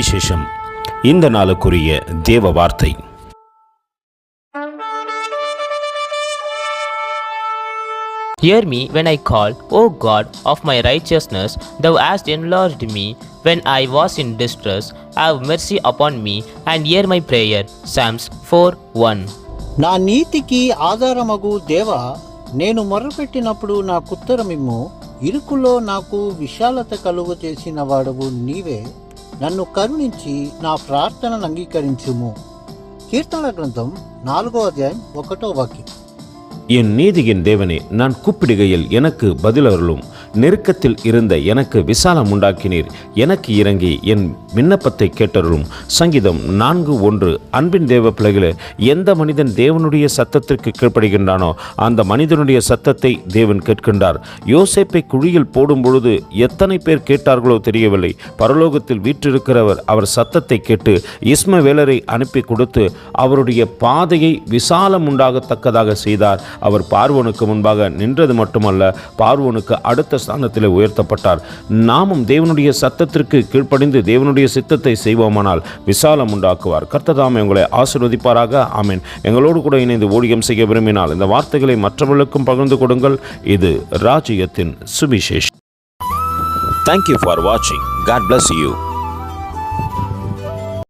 சுவிசேஷம். இந்த நாளுக்குரிய தேவ வார்த்தை. Hear me when I call, O God of my righteousness. Thou hast enlarged me when I was in distress. Have mercy upon me and hear my prayer. Psalms 4:1. నా నీతికి ఆధారమగు దేవా, నేను మొర్రపెట్టినప్పుడు నాకుత్తరమిమ్ము. ఇరుకులో నాకు విశాలత కలుగు చేసిన వాడవు నీవే. నన్ను కరుణించి నా ప్రార్థనను అంగీకరించుము. కీర్తన గ్రంథం 4వ అధ్యాయం 1వ వాక్యం. என் நீதியின் தேவனே, நான் கூப்பிடுகையில் எனக்கு பதிலருளும். நெருக்கத்தில் இருந்த எனக்கு விசாலம் உண்டாக்கினீர். எனக்கு இறங்கி என் விண்ணப்பத்தை கேட்டருளும். சங்கீதம் 4:1. அன்பின் தேவ பிள்ளைகளே, எந்த மனிதன் தேவனுடைய சத்தத்திற்கு கீழ்ப்படுகின்றானோ அந்த மனிதனுடைய சத்தத்தை தேவன் கேட்கின்றார். யோசேப்பை குழியில் போடும் பொழுது எத்தனை பேர் கேட்டார்களோ தெரியவில்லை. பரலோகத்தில் வீற்றிருக்கிறவர் அவர் சத்தத்தை கேட்டு இஸ்மவேலரை அனுப்பி கொடுத்து அவருடைய பாதையை விசாலம் உண்டாகத்தக்கதாக செய்தார். அவர் பார்வோனுக்கு முன்பாக நின்றது மட்டுமல்ல, பார்வோனுக்கு அடுத்த ஸ்தானத்தில் உயர்த்தப்பட்டார். நாமும் தேவனுடைய சத்தத்திற்கு கீழ்ப்படிந்து தேவனுடைய சித்தத்தை செய்வோமானால் விசாலம் உண்டாக்குவார். கர்த்தர் உங்களை ஆசீர்வதிப்பாராக. ஆமென். எங்களோடு கூட இணைந்து ஊழியம் செய்ய விரும்பினால் இந்த வார்த்தைகளை மற்றவர்களுக்கும் பகிர்ந்து கொடுங்கள். இது ராஜ்யத்தின் சுவிசேஷம். Thank you for watching. God bless you.